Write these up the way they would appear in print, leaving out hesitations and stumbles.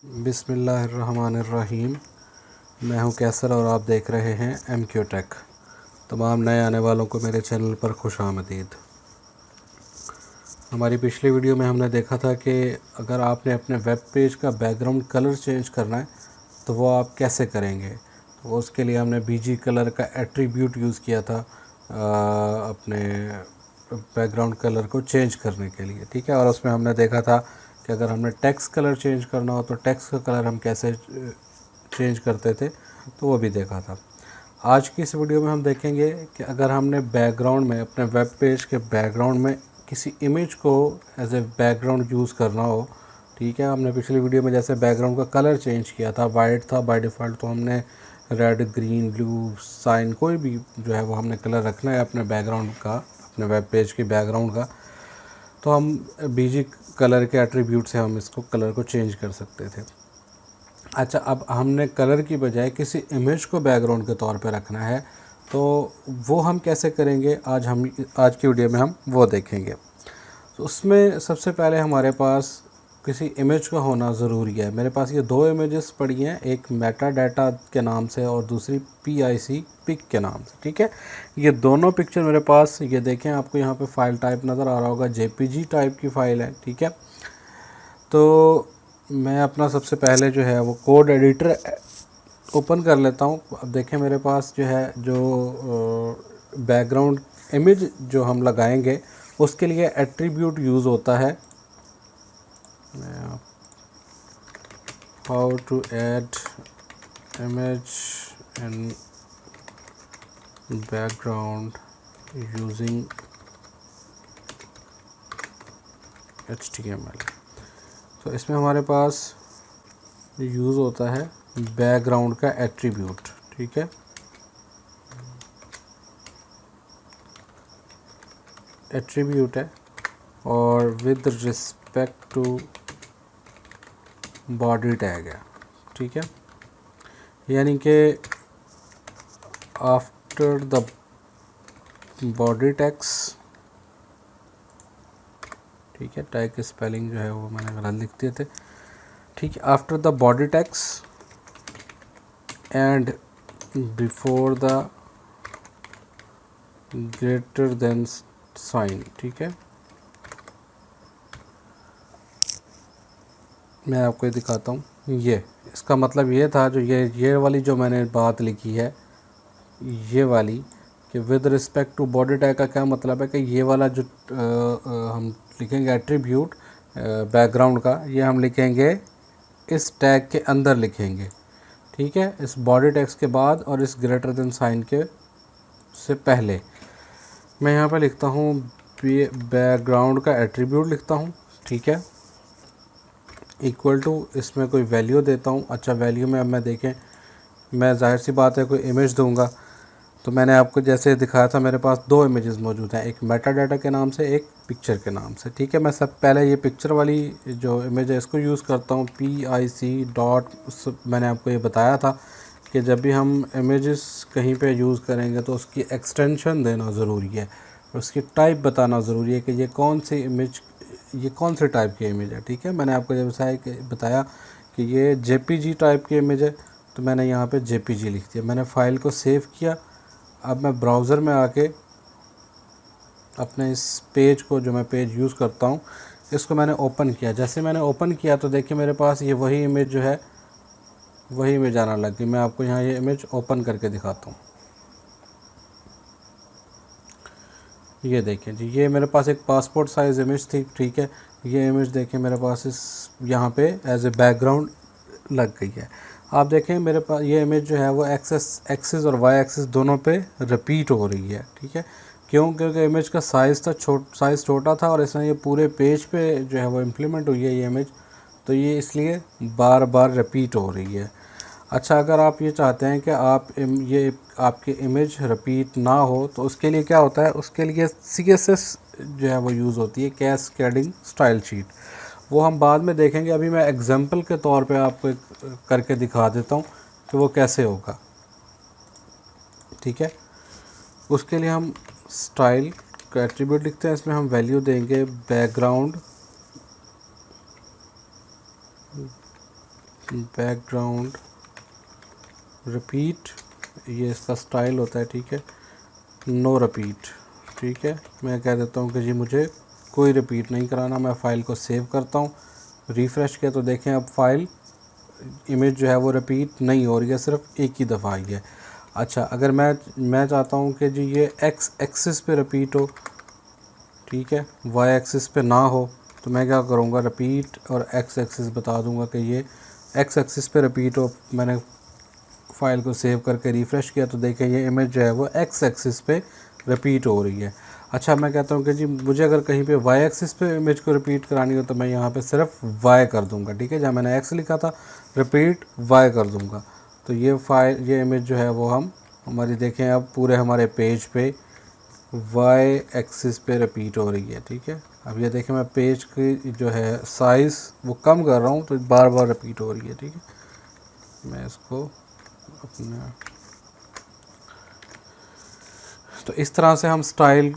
बिस्मिल्लाहिर्रहमानिर्रहीम। मैं हूं कैसर और आप देख रहे हैं MQ टेक। तमाम नए आने वालों को मेरे चैनल पर खुशामदीद। हमारी पिछली वीडियो में हमने देखा था कि अगर आपने अपने वेब पेज का बैकग्राउंड कलर चेंज करना है तो वो आप कैसे करेंगे। तो उसके लिए हमने BG कलर का एट्रीब्यूट यूज़ किया था अपने बैकग्राउंड कलर को चेंज करने के लिए, ठीक है। और उसमें हमने देखा था कि अगर हमने टेक्स्ट कलर चेंज करना हो तो टेक्स्ट का कलर हम कैसे चेंज करते थे, तो वो भी देखा था। आज की इस वीडियो में हम देखेंगे कि अगर हमने बैकग्राउंड में अपने वेब पेज के बैकग्राउंड में किसी इमेज को एज ए बैकग्राउंड यूज़ करना हो, ठीक है। हमने पिछली वीडियो में जैसे बैकग्राउंड का कलर चेंज किया था, वाइट था बाय डिफ़ॉल्ट, तो हमने रेड, ग्रीन, ब्लू, साइन कोई भी जो है वो हमने कलर रखना है अपने बैकग्राउंड का, अपने वेब पेज के बैकग्राउंड का, तो हम BG कलर के एट्रीब्यूट से हम इसको कलर को चेंज कर सकते थे। अच्छा, अब हमने कलर की बजाय किसी इमेज को बैकग्राउंड के तौर पे रखना है, तो वो हम कैसे करेंगे, आज की वीडियो में हम वो देखेंगे। तो उसमें सबसे पहले हमारे पास किसी इमेज का होना ज़रूरी है। मेरे पास ये दो इमेजेस पड़ी हैं, एक मेटा डाटा के नाम से और दूसरी PIC पिक के नाम से, ठीक है। ये दोनों पिक्चर मेरे पास, ये देखें, आपको यहाँ पे फ़ाइल टाइप नज़र आ रहा होगा, JPG टाइप की फ़ाइल है, ठीक है। तो मैं अपना सबसे पहले जो है वो कोड एडिटर ओपन कर लेता हूँ। अब देखें मेरे पास जो है, जो बैकग्राउंड इमेज जो हम लगाएंगे उसके लिए एट्रीब्यूट यूज़ होता है। How to add image in background using HTML। तो इसमें हमारे पास यूज़ होता है बैकग्राउंड का एट्रीब्यूट, ठीक है। एट्रीब्यूट है और with respect to body tag है, ठीक है। यानी कि आफ्टर द बॉडी टैग्स, ठीक है, टैग की स्पेलिंग जो है वो मैंने गलत लिख दिए थे, ठीक है। After the body tags and before the greater than sign, ठीक है। मैं आपको ये दिखाता हूँ। ये इसका मतलब ये था, जो ये वाली जो मैंने बात लिखी है, ये वाली कि with respect to body tag का क्या मतलब है कि ये वाला जो हम लिखेंगे एट्रीब्यूट बैकग्राउंड का, ये हम लिखेंगे इस टैग के अंदर लिखेंगे, ठीक है, इस बॉडी टैग्स के बाद और इस ग्रेटर देन साइन के से पहले। मैं यहाँ पे लिखता हूँ बैकग्राउंड का एट्रीब्यूट लिखता हूँ, ठीक है, इक्वल टू, इसमें कोई वैल्यू देता हूँ। अच्छा, वैल्यू में अब मैं देखें, मैं जाहिर सी बात है कोई इमेज दूंगा, तो मैंने आपको जैसे दिखाया था, मेरे पास दो इमेजेस मौजूद हैं, एक मेटा डाटा के नाम से, एक पिक्चर के नाम से, ठीक है। मैं सब पहले ये पिक्चर वाली जो इमेज है इसको यूज़ करता हूँ, PIC डॉट। मैंने आपको ये बताया था कि जब भी हम इमेजेस कहीं पे यूज़ करेंगे तो उसकी एक्सटेंशन देना ज़रूरी है, उसकी टाइप बताना ज़रूरी है कि ये कौन सी इमेज, ये कौन से टाइप की इमेज है, ठीक है। मैंने आपको जब बताया कि ये JPG टाइप की इमेज है, तो मैंने यहाँ पे JPG लिख दिया। मैंने फ़ाइल को सेव किया। अब मैं ब्राउज़र में आके अपने इस पेज को, जो मैं पेज यूज़ करता हूँ, इसको मैंने ओपन किया। जैसे मैंने ओपन किया तो देखिए मेरे पास ये वही इमेज जो है, वही इमेज आना लग गई। मैं आपको यहाँ ये इमेज ओपन करके दिखाता हूँ। ये देखें जी, ये मेरे पास एक पासपोर्ट साइज़ इमेज थी, ठीक है। ये इमेज देखें मेरे पास इस यहाँ पे एज ए बैकग्राउंड लग गई है। आप देखें मेरे पास ये इमेज जो है वो एक्सिस और वाई एक्सिस दोनों पे रिपीट हो रही है, ठीक है। क्यों? क्योंकि इमेज का साइज़ छोटा था और इसमें ये पूरे पेज पे जो है वो इम्प्लीमेंट हुई है ये इमेज, तो ये इसलिए बार बार रिपीट हो रही है। अच्छा, अगर आप ये चाहते हैं कि ये आपकी इमेज रिपीट ना हो, तो उसके लिए क्या होता है, उसके लिए CSS जो है वो यूज़ होती है, कैस्केडिंग स्टाइल शीट। वो हम बाद में देखेंगे। अभी मैं एग्जांपल के तौर पे आपको एक करके दिखा देता हूँ कि वो कैसे होगा, ठीक है। उसके लिए हम स्टाइल का एट्रीब्यूट लिखते हैं, इसमें हम वैल्यू देंगे बैकग्राउंड बैकग्राउंड रिपीट, ये इसका स्टाइल होता है, ठीक है, नो रिपीट, ठीक है। मैं कह देता हूँ कि जी मुझे कोई रिपीट नहीं कराना। मैं फ़ाइल को सेव करता हूँ, रिफ़्रेश किया तो देखें अब फ़ाइल इमेज जो है वो रिपीट नहीं हो रही है, सिर्फ एक ही दफ़ा आई है। अच्छा, अगर मैं चाहता हूँ कि जी ये एक्स एक्सिस पे रिपीट हो, ठीक है, वाई एक्सिस पे ना हो, तो मैं क्या करूँगा, रिपीट और एक्स एक्सिस बता दूँगा कि ये एक्स एक्सिस पे रिपीट हो। मैंने फ़ाइल को सेव करके रिफ़्रेश किया तो देखें ये इमेज जो है वो एक्स एक्सिस पे रिपीट हो रही है। अच्छा, मैं कहता हूँ कि जी मुझे अगर कहीं पे वाई एक्सिस पे इमेज को रिपीट करानी हो तो मैं यहाँ पे सिर्फ वाई कर दूँगा, ठीक है, जहाँ मैंने एक्स लिखा था रिपीट वाई कर दूँगा। तो ये इमेज जो है वो हमारी देखें अब पूरे हमारे पेज पे वाई एक्सिस पे रिपीट हो रही है, ठीक है। अब ये देखें मैं पेज की जो है साइज़ वो कम कर रहा हूँ तो बार बार रिपीट हो रही है, ठीक है। मैं इसको अपना, तो इस तरह से हम स्टाइल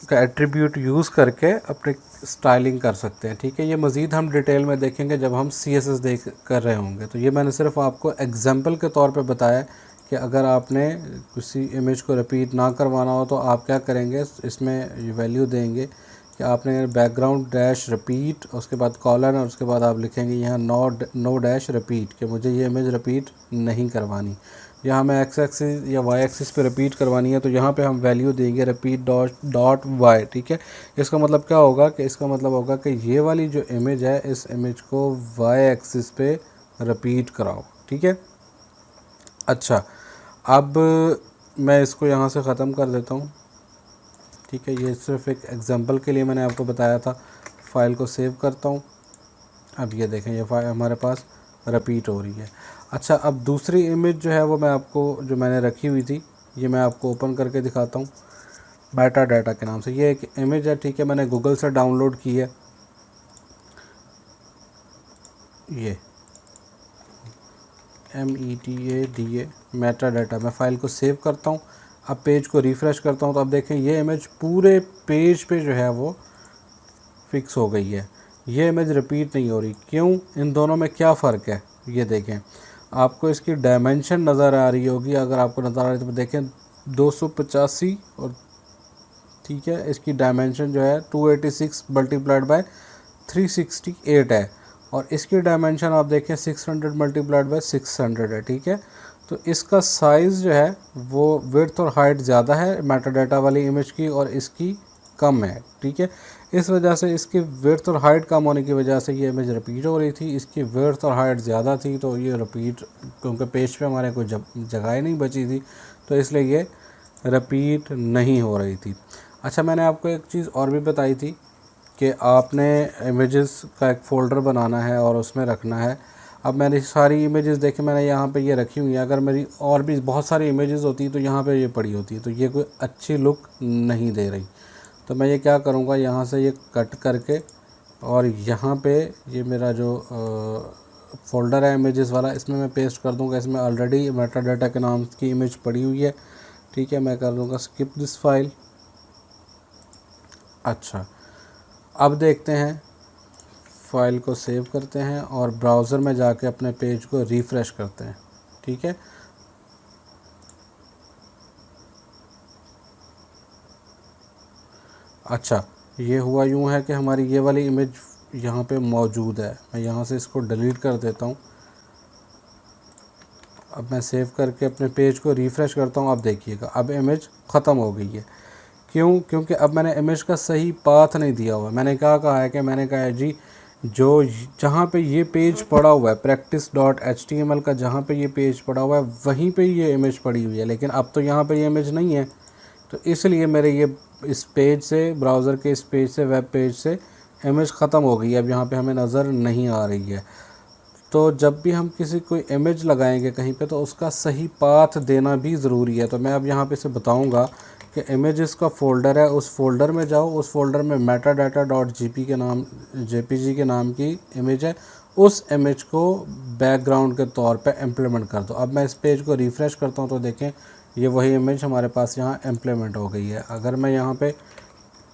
का एट्रीब्यूट यूज़ करके अपने स्टाइलिंग कर सकते हैं, ठीक है। ये मज़ीद हम डिटेल में देखेंगे जब हम CSS देख कर रहे होंगे। तो ये मैंने सिर्फ आपको एग्जांपल के तौर पे बताया कि अगर आपने किसी इमेज को रिपीट ना करवाना हो तो आप क्या करेंगे, इसमें वैल्यू देंगे कि आपने बैकग्राउंड डैश रिपीट, उसके बाद कॉलन और उसके बाद आप लिखेंगे यहाँ नो डैश रिपीट कि मुझे ये इमेज रिपीट नहीं करवानी। यहाँ हमें एक्स एक्सिस या वाई एक्सिस पे रिपीट करवानी है तो यहाँ पे हम वैल्यू देंगे रिपीट डॉट वाई, ठीक है। इसका मतलब क्या होगा कि इसका मतलब होगा कि ये वाली जो इमेज है इस इमेज को वाई एक्सिस पे रिपीट कराओ, ठीक है। अच्छा, अब मैं इसको यहाँ से ख़त्म कर देता हूँ, ठीक है। ये सिर्फ एक एग्जांपल के लिए मैंने आपको बताया था। फ़ाइल को सेव करता हूँ। अब ये देखें ये फाइल हमारे पास रिपीट हो रही है। अच्छा, अब दूसरी इमेज जो है वो मैं आपको जो मैंने रखी हुई थी ये मैं आपको ओपन करके दिखाता हूँ मेटा डाटा के नाम से। ये एक इमेज है, ठीक है, मैंने गूगल से डाउनलोड की है। ये META मेटा डाटा। मैं फ़ाइल को सेव करता हूँ। अब पेज को रिफ़्रेश करता हूँ तो अब देखें ये इमेज पूरे पेज पे जो है वो फिक्स हो गई है। ये इमेज रिपीट नहीं हो रही। क्यों? इन दोनों में क्या फ़र्क है ये देखें। आपको इसकी डायमेंशन नज़र आ रही होगी, अगर आपको नज़र आ रही है तो देखें 285 और ठीक है, इसकी डायमेंशन जो है 286 मल्टीप्लाइड बाय 368 है और इसकी डायमेंशन आप देखें 600 मल्टीप्लाइड बाय 600 है, ठीक है। तो इसका साइज़ जो है वो विड्थ और हाइट ज़्यादा है मेटा डाटा वाली इमेज की और इसकी कम है, ठीक है। इस वजह से इसकी विड्थ और हाइट कम होने की वजह से ये इमेज रिपीट हो रही थी। इसकी विड्थ और हाइट ज़्यादा थी तो ये रिपीट, क्योंकि पेज पे हमारे कोई जगह ही नहीं बची थी तो इसलिए ये रिपीट नहीं हो रही थी। अच्छा, मैंने आपको एक चीज़ और भी बताई थी कि आपने इमेजेस का एक फ़ोल्डर बनाना है और उसमें रखना है। अब मैंने सारी इमेजेस देखे, मैंने यहाँ पे ये रखी हुई है। अगर मेरी और भी बहुत सारी इमेजेस होती तो यहाँ पे ये पड़ी होती, तो ये कोई अच्छी लुक नहीं दे रही। तो मैं ये क्या करूँगा, यहाँ से ये कट करके और यहाँ पे ये मेरा जो फ़ोल्डर है इमेजेस वाला, इसमें मैं पेस्ट कर दूँगा। इसमें ऑलरेडी मेटा डाटा के नाम की इमेज पड़ी हुई है, ठीक है। मैं कर दूँगा स्किप दिस फाइल। अच्छा, अब देखते हैं, फ़ाइल को सेव करते हैं और ब्राउज़र में जाके अपने पेज को रिफ़्रेश करते हैं, ठीक है। अच्छा, ये हुआ यूँ है कि हमारी ये वाली इमेज यहाँ पे मौजूद है। मैं यहाँ से इसको डिलीट कर देता हूँ। अब मैं सेव करके अपने पेज को रिफ़्रेश करता हूँ। अब देखिएगा, अब इमेज ख़त्म हो गई है। क्यों? क्योंकि अब मैंने इमेज का सही पाथ नहीं दिया हुआ है। मैंने क्या कहा है कि मैंने कहा है जी जो जहाँ पे ये पेज पड़ा हुआ है practice.html का, जहाँ पे ये पेज पड़ा हुआ है वहीं पे ये इमेज पड़ी हुई है, लेकिन अब तो यहाँ पे ये इमेज नहीं है। तो इसलिए मेरे ये इस पेज से, ब्राउज़र के इस पेज से, वेब पेज से इमेज ख़त्म हो गई है। अब यहाँ पे हमें नज़र नहीं आ रही है। तो जब भी हम किसी कोई इमेज लगाएंगे कहीं पे तो उसका सही पाथ देना भी ज़रूरी है। तो मैं अब यहाँ पे से बताऊँगा कि इमेजेस का फ़ोल्डर है, उस फ़ोल्डर में जाओ, उस फ़ोल्डर में मेटा डाटा डॉट JPG के नाम की इमेज है, उस इमेज को बैकग्राउंड के तौर पे इम्प्लीमेंट कर दो। अब मैं इस पेज को रिफ़्रेश करता हूँ तो देखें ये वही इमेज हमारे पास यहाँ इम्प्लीमेंट हो गई है। अगर मैं यहाँ पे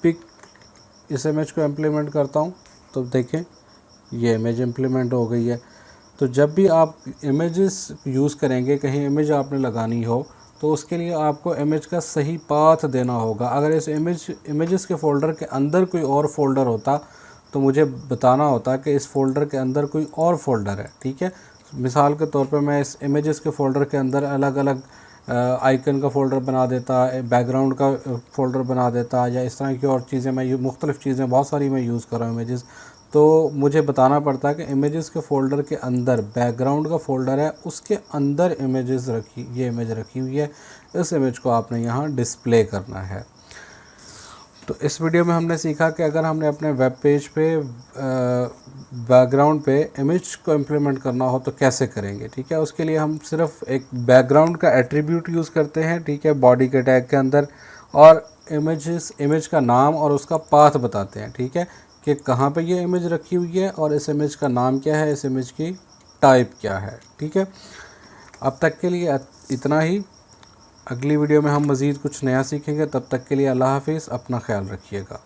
पिक इस इमेज को इम्प्लीमेंट करता हूँ तो देखें ये इमेज इम्प्लीमेंट हो गई है। तो जब भी आप इमेजेस यूज़ करेंगे, कहीं इमेज आपने लगानी हो, तो उसके लिए आपको इमेज का सही पाथ देना होगा। अगर इस इमेजेस के फ़ोल्डर के अंदर कोई और फ़ोल्डर होता तो मुझे बताना होता कि इस फ़ोल्डर के अंदर कोई और फ़ोल्डर है, ठीक है। मिसाल के तौर पे मैं इस इमेजेस के फ़ोल्डर के अंदर अलग अलग आइकन का फ़ोल्डर बना देता, बैकग्राउंड का फ़ोल्डर बना देता, या इस तरह की और चीज़ें मैं मुख्तलिफ़ चीज़ें बहुत सारी मैं यूज़ कर रहा हूँ इमेजेस, तो मुझे बताना पड़ता है कि इमेजेस के फ़ोल्डर के अंदर बैकग्राउंड का फ़ोल्डर है, उसके अंदर इमेजेस रखी, ये इमेज रखी हुई है, इस इमेज को आपने यहाँ डिस्प्ले करना है। तो इस वीडियो में हमने सीखा कि अगर हमने अपने वेब पेज पे बैकग्राउंड पे इमेज को इम्प्लीमेंट करना हो तो कैसे करेंगे, ठीक है। उसके लिए हम सिर्फ एक बैकग्राउंड का एट्रीब्यूट यूज़ करते हैं, ठीक है, बॉडी के टैग के अंदर, और इमेज का नाम और उसका पाथ बताते हैं, ठीक है, कि कहाँ पे ये इमेज रखी हुई है और इस इमेज का नाम क्या है, इस इमेज की टाइप क्या है, ठीक है। अब तक के लिए इतना ही। अगली वीडियो में हम मज़ीद कुछ नया सीखेंगे। तब तक के लिए अल्लाह हाफिज़, अपना ख्याल रखिएगा।